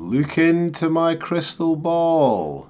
Look into my crystal ball.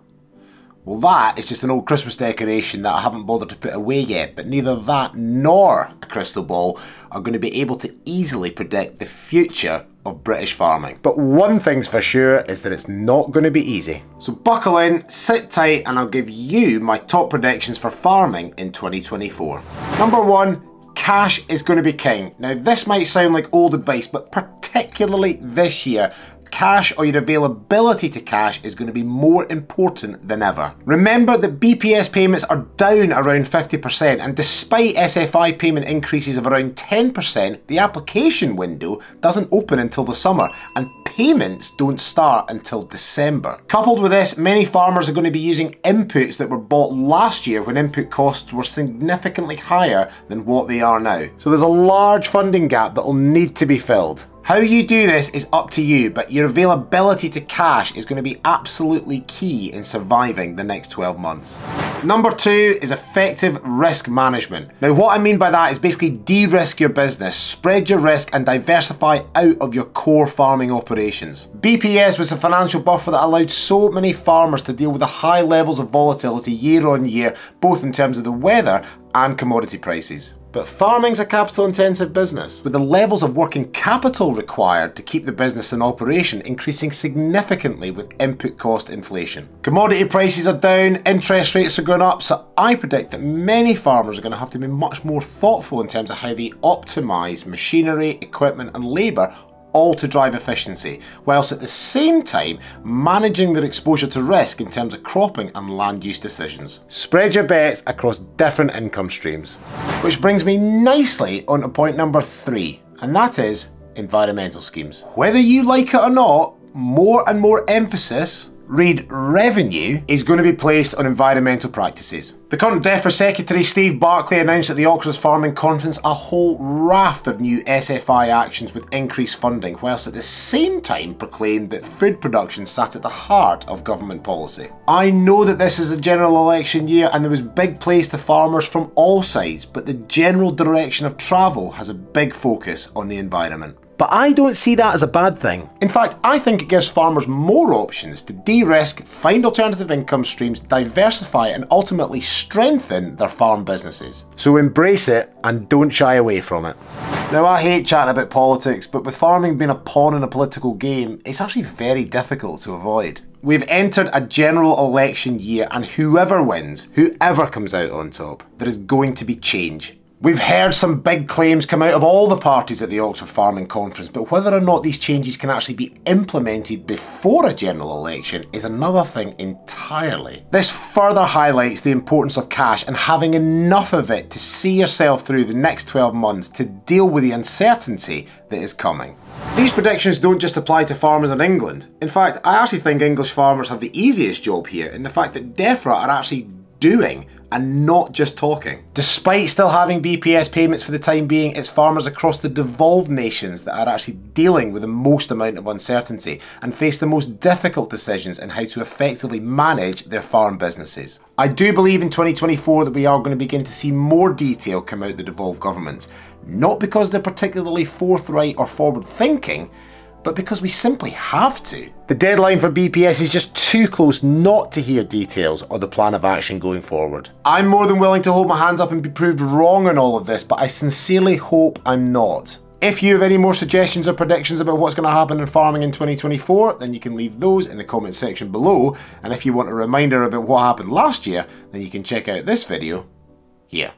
Well, that is just an old Christmas decoration that I haven't bothered to put away yet, but neither that nor a crystal ball are going to be able to easily predict the future of British farming. But one thing's for sure is that it's not going to be easy. So buckle in, sit tight, and I'll give you my top predictions for farming in 2024. Number one, cash is going to be king. Now this might sound like old advice, but particularly this year, cash or your availability to cash is going to be more important than ever. Remember that BPS payments are down around 50%, and despite SFI payment increases of around 10%, the application window doesn't open until the summer and payments don't start until December. Coupled with this, many farmers are going to be using inputs that were bought last year when input costs were significantly higher than what they are now. So there's a large funding gap that will need to be filled. How you do this is up to you, but your availability to cash is going to be absolutely key in surviving the next 12 months. Number two is effective risk management. Now what I mean by that is basically de-risk your business, spread your risk and diversify out of your core farming operations. BPS was a financial buffer that allowed so many farmers to deal with the high levels of volatility year on year, both in terms of the weather and commodity prices. But farming's a capital intensive business, with the levels of working capital required to keep the business in operation increasing significantly with input cost inflation. Commodity prices are down, interest rates are going up, so I predict that many farmers are going to have to be much more thoughtful in terms of how they optimise machinery, equipment and labour, all to drive efficiency, whilst at the same time managing their exposure to risk in terms of cropping and land use decisions. Spread your bets across different income streams. Which brings me nicely on to point number three, and that is environmental schemes. Whether you like it or not, more and more emphasis, read revenue, is going to be placed on environmental practices. The current DEFRA Secretary Steve Barclay announced at the Oxford Farming Conference a whole raft of new SFI actions with increased funding, whilst at the same time proclaimed that food production sat at the heart of government policy. I know that this is a general election year and there was big praise to farmers from all sides, but the general direction of travel has a big focus on the environment. But I don't see that as a bad thing. In fact, I think it gives farmers more options to de-risk, find alternative income streams, diversify and ultimately strengthen their farm businesses. So embrace it and don't shy away from it. Now I hate chatting about politics, but with farming being a pawn in a political game, it's actually very difficult to avoid. We've entered a general election year and whoever wins, whoever comes out on top, there is going to be change. We've heard some big claims come out of all the parties at the Oxford Farming Conference, but whether or not these changes can actually be implemented before a general election is another thing entirely. This further highlights the importance of cash and having enough of it to see yourself through the next 12 months to deal with the uncertainty that is coming. These predictions don't just apply to farmers in England. In fact, I actually think English farmers have the easiest job here in the fact that DEFRA are actually doing and not just talking. Despite still having BPS payments for the time being, it's farmers across the devolved nations that are actually dealing with the most amount of uncertainty and face the most difficult decisions in how to effectively manage their farm businesses. I do believe in 2024 that we are going to begin to see more detail come out of the devolved governments, not because they're particularly forthright or forward thinking, but because we simply have to. The deadline for BPS is just too close not to hear details or the plan of action going forward. I'm more than willing to hold my hands up and be proved wrong on all of this, but I sincerely hope I'm not. If you have any more suggestions or predictions about what's going to happen in farming in 2024, then you can leave those in the comment section below. And if you want a reminder about what happened last year, then you can check out this video here.